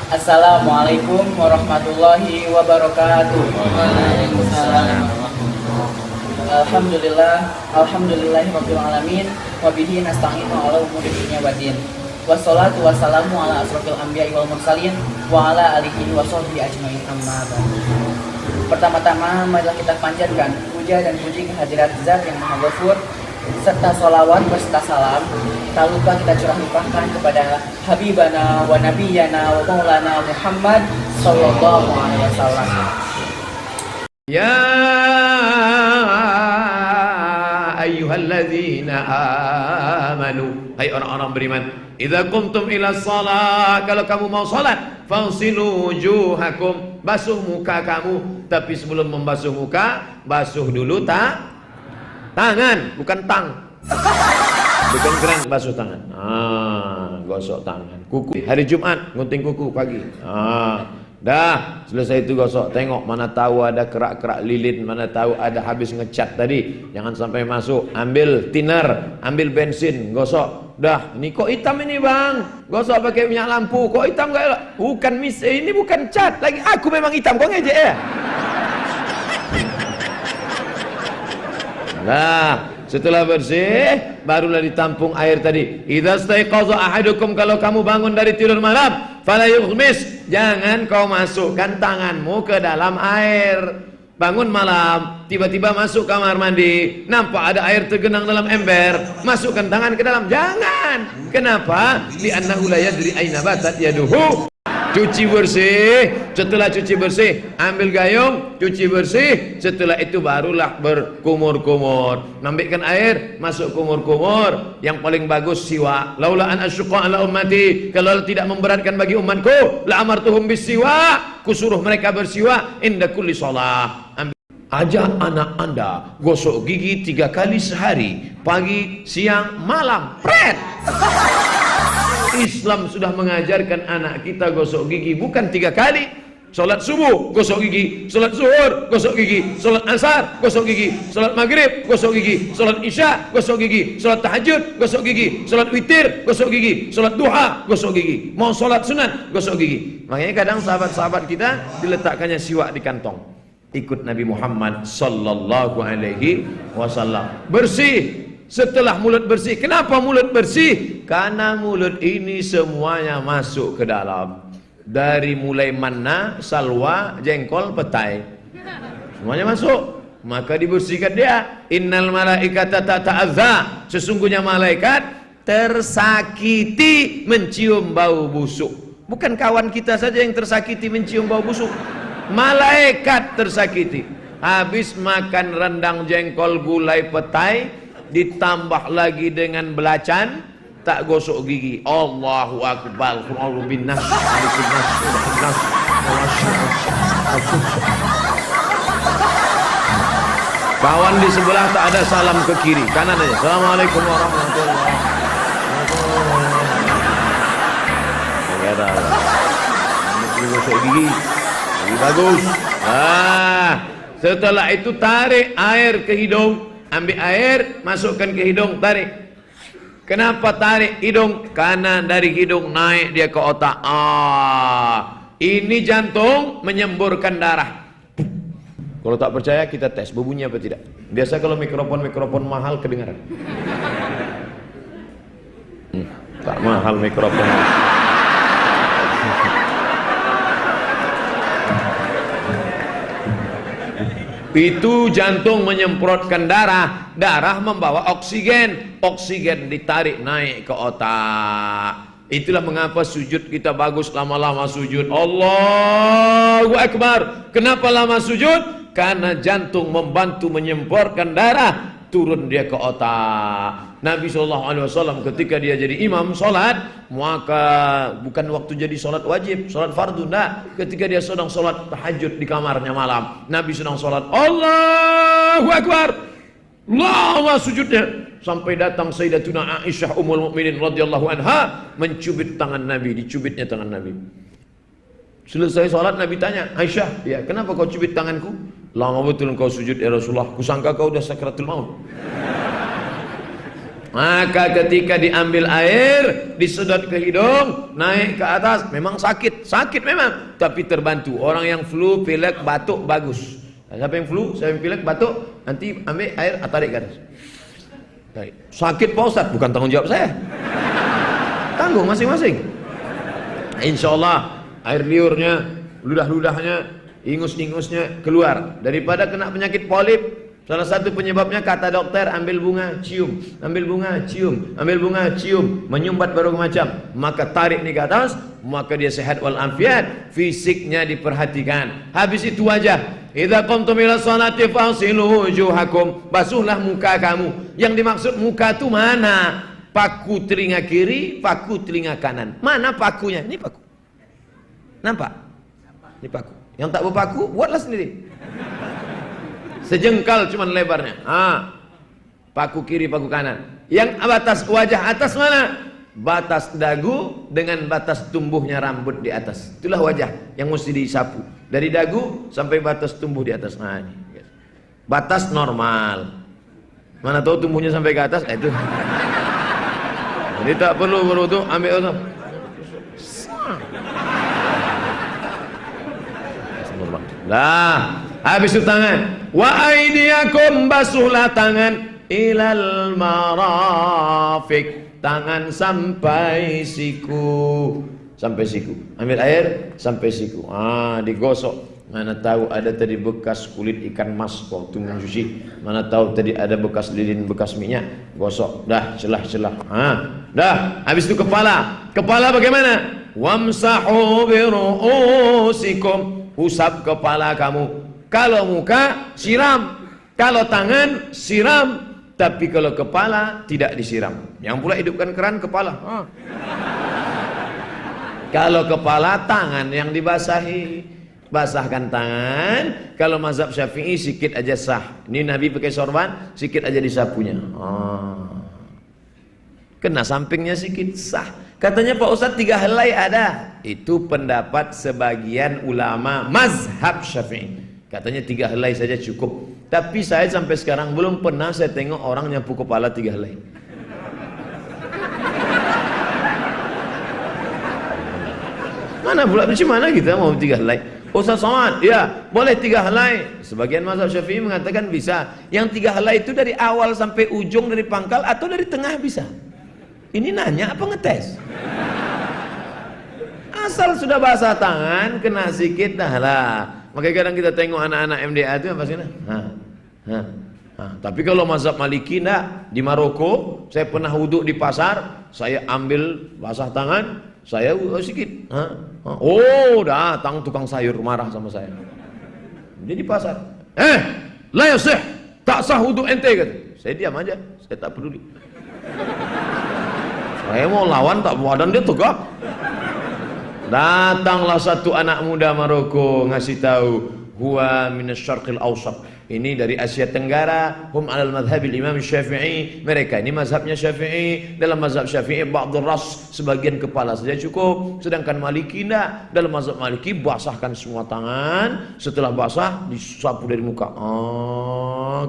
Assalamualaikum warahmatullahi wabarakatuh. Waalaikumsalam. Alhamdulillahirabbil alamin wa bihi nasta'inu ala umuri dunya waddin. Wassalatu wassalamu ala asrofil anbiya'i wal mursalin wa ala alihi wa sahbihi ajmain, amma ba'du. Pertama-tama marilah kita panjatkan puja dan puji kehadirat Zat yang Maha Ghafur, serta sholawat beserta salam tak lupa kita curah limpahkan kepada Habibana wa Nabiyana wa Maulana Muhammad sallallahu alaihi wasallam. Ya ayyuhalladzina amanu, hai orang-orang beriman, idza qumtum ila shalah, kalau kamu mau salat, fagsilu wujuhakum, basuh muka kamu. Tapi sebelum membasuh muka, basuh dulu tangan, bukan tang. Bukan keran, basuh tangan. Gosok tangan. Kuku hari Jumat, gunting kuku pagi. Dah selesai itu gosok, tengok mana tahu ada kerak-kerak lilin, mana tahu ada habis ngecat tadi, jangan sampai masuk. Ambil thinner, ambil bensin, gosok. Dah, ini kok hitam ini bang, gosok pakai minyak lampu, kok hitam gak? Bukan ini bukan cat lagi, aku memang hitam, kok ngejek ya? Nah, setelah bersih, barulah ditampung air tadi. Idza staiqaza ahadukum, kalau kamu bangun dari tidur malam, fala yughmis, jangan kau masukkan tanganmu ke dalam air. Bangun malam, tiba-tiba masuk kamar mandi, nampak ada air tergenang dalam ember, masukkan tangan ke dalam, jangan. Kenapa? Li'annahu la yadri aina batat yaduhu. Cuci bersih, setelah cuci bersih ambil gayung, cuci bersih, setelah itu barulah berkumur-kumur, ambilkan air, masuk kumur-kumur. Yang paling bagus siwak. Laula an asyqa ala ummati, kalau tidak memberatkan bagi umatku, la amartuhum bisiwak, kusuruh mereka bersiwak inda kulli shalah. Ajak anak anda gosok gigi 3 kali sehari, pagi, siang, malam. Pret. Islam sudah mengajarkan anak kita gosok gigi bukan 3 kali. Sholat subuh gosok gigi, sholat zuhur gosok gigi, sholat asar gosok gigi, sholat maghrib gosok gigi, sholat isya gosok gigi, sholat tahajud gosok gigi, sholat witir gosok gigi, sholat duha gosok gigi, mau sholat sunat gosok gigi. Makanya kadang sahabat-sahabat kita diletakkannya siwak di kantong, ikut Nabi Muhammad sallallahu alaihi wasallam. Bersih. Setelah mulut bersih, kenapa mulut bersih? Karena mulut ini semuanya masuk ke dalam. Dari mulai manna, salwa, jengkol, petai, semuanya masuk. Maka dibersihkan dia. Innal malaikata tata'adza, sesungguhnya malaikat tersakiti mencium bau busuk. Bukan kawan kita saja yang tersakiti mencium bau busuk, malaikat tersakiti. Habis makan rendang, jengkol, gulai, petai, ditambah lagi dengan belacan, tak gosok gigi. Allahu akbar. Allahu binnas. Kawan di sebelah tak ada salam ke kiri, kanan aja. Assalamualaikum warahmatullahi wabarakatuh. Gosok gigi lebih bagus. Setelah itu tarik air ke hidung. Ambil air, masukkan ke hidung, tarik. Kenapa tarik hidung? Karena dari hidung naik dia ke otak. Ini jantung menyemburkan darah. Kalau tak percaya kita tes, berbunyi apa tidak. Biasa kalau mikrofon mahal kedengaran. Tak mahal mikrofon. Itu jantung menyemprotkan darah, darah membawa oksigen, oksigen ditarik naik ke otak. Itulah mengapa sujud kita bagus, lama-lama sujud. Allahu Akbar. Kenapa lama sujud? Karena jantung membantu menyemprotkan darah, turun dia ke otak. Nabi SAW ketika dia jadi imam sholat, maka bukan waktu jadi sholat wajib, sholat fardu, enggak. Ketika dia sedang sholat tahajud di kamarnya malam, Nabi sedang sholat, Allahu Akbar, lama sujudnya, sampai datang Sayyidatuna Aisyah Ummul Mukminin radhiyallahu anha mencubit tangan Nabi, dicubitnya tangan Nabi. Selesai sholat Nabi tanya, Aisyah, ya kenapa kau cubit tanganku? Lama betul kau sujud ya Rasulullah, kusangka kau udah sakratul maut. Maka ketika diambil air, disedot ke hidung, naik ke atas, memang sakit memang, tapi terbantu. Orang yang flu, pilek, batuk bagus. Siapa yang flu, siapa yang pilek, batuk, nanti ambil air, tarik ke atas. Tarik. Sakit Pak Ustadz, bukan tanggung jawab saya. Tanggung masing-masing. Insya Allah air liurnya, ludah-ludahnya, ingus-ingusnya keluar. Daripada kena penyakit polip, salah satu penyebabnya kata dokter, ambil bunga, cium, ambil bunga, cium, ambil bunga, cium, menyumbat berbagai macam. Maka tarik ni ke atas, maka dia sehat walafiat. Fisiknya diperhatikan. Habis itu wajah. Idza qumtum ila sholati fagsilu wujuhakum. Basuhlah muka kamu. Yang dimaksud muka itu mana? Paku telinga kiri, paku telinga kanan. Mana pakunya? Ini paku. Nampak? Ini paku. Yang tak berpaku, buatlah sendiri. Sejengkal cuman lebarnya. Paku kiri, paku kanan. Yang batas wajah atas mana? Batas dagu dengan batas tumbuhnya rambut di atas. Itulah wajah yang mesti disapu. Dari dagu sampai batas tumbuh di atas. Nah, ini. Batas normal. Mana tahu tumbuhnya sampai ke atas? Itu. Jadi tak perlu berwudu, ambil wudu. Lah, habis itu tangan. Wa aidiyakum, basuhlah tangan ilal marafiq, tangan sampai siku, sampai siku. Ambil air sampai siku. Digosok. Mana tahu ada tadi bekas kulit ikan mas waktu mencuci. Mana tahu tadi ada bekas lilin, bekas minyak. Gosok. Dah, celah-celah. Dah. Habis itu kepala. Kepala bagaimana? Wamsahu biru'usikum. Usap kepala kamu. Kalau muka siram, kalau tangan siram, tapi kalau kepala tidak disiram. Yang pula hidupkan keran kepala. Kalau kepala, tangan yang dibasahi. Basahkan tangan. Kalau mazhab Syafi'i sikit aja sah. Ini Nabi pakai sorban, sikit aja disapunya. Kena sampingnya sikit sah. Katanya Pak Ustadz 3 helai ada. Itu pendapat sebagian ulama mazhab Syafi'i. Katanya 3 helai saja cukup. Tapi saya sampai sekarang belum pernah saya tengok orang nyapu kepala 3 helai. Mana pula bagaimana kita mau 3 helai? Ustaz Somad, ya boleh 3 helai. Sebagian mazhab Syafi'i mengatakan bisa. Yang 3 helai itu dari awal sampai ujung, dari pangkal atau dari tengah bisa. Ini nanya apa ngetes? Asal sudah basah tangan, kena sikit dah lah. Makanya kadang kita tengok anak-anak MDA itu apa sih? Tapi kalau mazhab Maliki enggak. Di Maroko, saya pernah wuduk di pasar, saya ambil basah tangan, saya sikit. Datang tukang sayur marah sama saya. Dia di pasar. La yasih, tak sah wuduk ente kata. Saya diam aja, saya tak peduli. Saya mau lawan tak badan dia tegak. Datanglah satu anak muda Maroko ngasih tahu, huwa minasyarqil awsat. Ini dari Asia Tenggara, hum alal madhabil Imam Syafi'i. Mereka ini mazhabnya Syafi'i. Dalam mazhab Syafi'i ba'dul ras, sebagian kepala saja cukup. Sedangkan Maliki enggak. Dalam mazhab Maliki basahkan semua tangan. Setelah basah disapu dari muka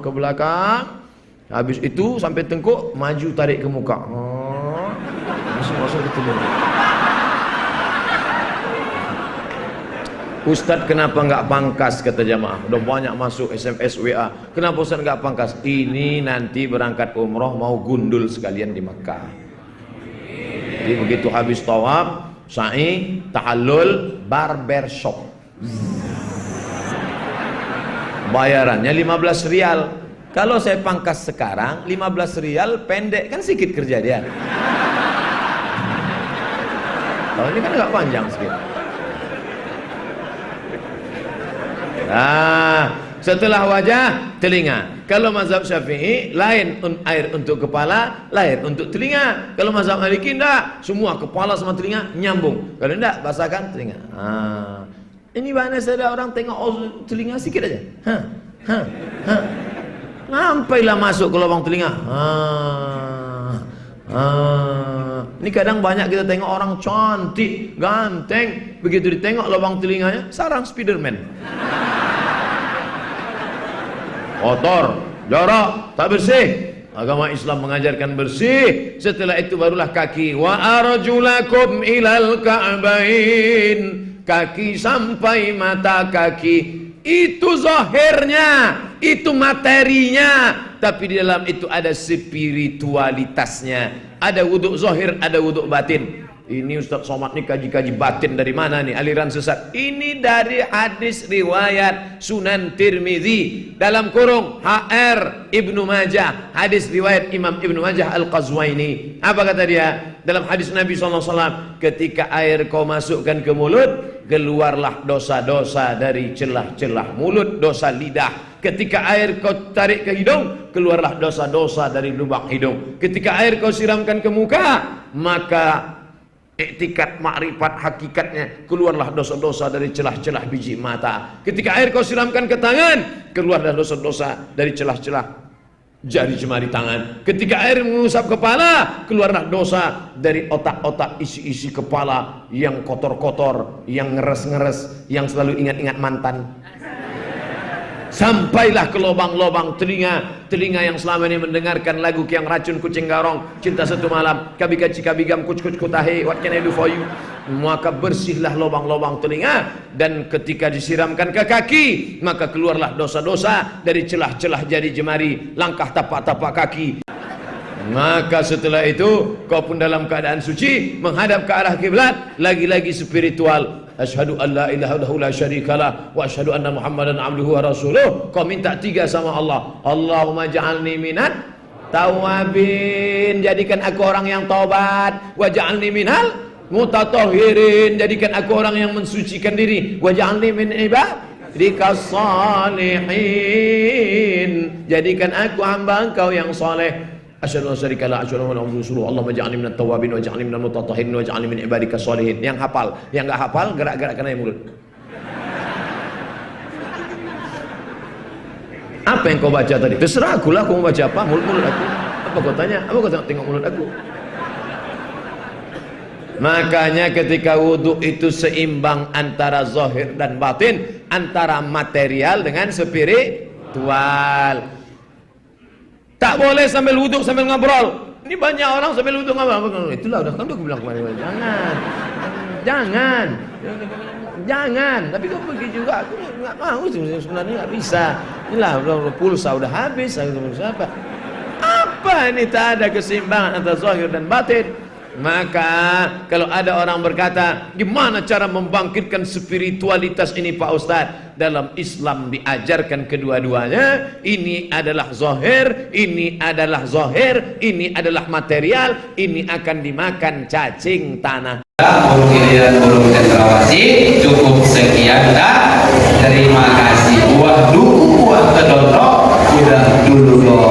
ke belakang. Habis itu sampai tengkuk, maju tarik ke muka. Masuk ke tubuh. Ustadz kenapa nggak pangkas, kata jamaah. Udah banyak masuk SMS WA. Kenapa Ustadz nggak pangkas? Ini nanti berangkat umroh mau gundul sekalian di Makkah. Jadi begitu habis tawaf, sa'i, tahallul, barbershop. Bayarannya 15 rial. Kalau saya pangkas sekarang 15 rial pendek kan sedikit kerja dia. Kalau ini kan agak panjang sedikit. Setelah wajah, telinga. Kalau mazhab Syafi'i lain air untuk kepala, lain untuk telinga. Kalau mazhab Maliki enggak, semua kepala sama telinga nyambung. Kalau enggak, basahkan telinga. Ini mana ada orang tengok telinga sikit aja. Sampailah masuk ke lubang telinga. Ini kadang banyak kita tengok orang cantik, ganteng, begitu ditengok lubang telinganya, sarang Spiderman. Kotor, jorok, tak bersih. Agama Islam mengajarkan bersih, setelah itu barulah kaki. Wa arjulakum ilal ka'bain, kaki sampai mata kaki. Itu zahirnya, itu materinya, tapi di dalam itu ada spiritualitasnya. Ada wuduk zahir, ada wuduk batin. Ini Ustaz Somad nih kaji-kaji batin dari mana nih, aliran sesat. Ini dari hadis riwayat Sunan Tirmizi dalam kurung HR Ibnu Majah, hadis riwayat Imam Ibnu Majah Al-Qazwaini. Apa kata dia? Dalam hadis Nabi SAW, ketika air kau masukkan ke mulut, keluarlah dosa-dosa dari celah-celah mulut, dosa lidah. Ketika air kau tarik ke hidung, keluarlah dosa-dosa dari lubang hidung. Ketika air kau siramkan ke muka, maka iktikat makrifat hakikatnya, keluarlah dosa-dosa dari celah-celah biji mata. Ketika air kau siramkan ke tangan, keluarlah dosa-dosa dari celah-celah jari jemari tangan. Ketika air mengusap kepala, keluarlah dosa dari otak-otak isi-isi kepala yang kotor-kotor, yang ngeres-ngeres, yang selalu ingat-ingat mantan. Sampailah ke lubang-lubang telinga, telinga yang selama ini mendengarkan lagu Kiang Racun, Kucing Garong, Cinta Satu Malam, Kabika Cikabigam, Kuc-Kuc Kutahe, What Can I Do For You. Maka bersihlah lubang-lubang telinga, dan ketika disiramkan ke kaki, maka keluarlah dosa-dosa dari celah-celah jari jemari, langkah tapak-tapak kaki. Maka setelah itu kau pun dalam keadaan suci menghadap ke arah kiblat, lagi-lagi spiritual. Asyhadu an la ilaha illallah la syarikalah wa asyhadu anna Muhammadan abduhu wa rasuluh. Kau minta 3 sama Allah. Allahumma ja'alni minat tawabin, jadikan aku orang yang taubat. Wa ja'alni minal mutatahhirin, jadikan aku orang yang mensucikan diri. Wa ja'alni min ibadikas salihin, jadikan aku hamba Engkau yang saleh. Asyhadu an la syarika la asyhadu anna Muhammadan rasulullah. Allahumma ja'alni minat tawabin wa ja'alni minal mutatahhirin wa ja'alni min ibadikas sholihin. Yang hafal, yang enggak hafal gerak-gerakkan aja mulut. Apa yang kau baca tadi? Terserah aku lah, aku mau baca apa, mulut aku. Apa kau tanya? Apa kau tengok mulut aku? Makanya ketika wudhu itu seimbang antara zahir dan batin, antara material dengan spiritual. Tak boleh sambil wudhu sambil ngobrol. Ini banyak orang sambil wudhu ngobrol. Itulah udah kan aku bilang kemarin. Jangan. Tapi kau pergi juga. Aku nggak mau sebenarnya, nggak bisa. Inilah pulsa udah habis. Apa? Apa ini, tak ada keseimbangan antara zahir dan batin. Maka kalau ada orang berkata, gimana cara membangkitkan spiritualitas ini Pak Ustadz? Dalam Islam diajarkan kedua-duanya. Ini adalah zahir, ini adalah zahir, ini adalah material, ini akan dimakan cacing tanah. Burung Irian, burung cendrawasih, cukup sekian dah. Terima kasih. Buah duku, buah kedondok, udah dulu dong.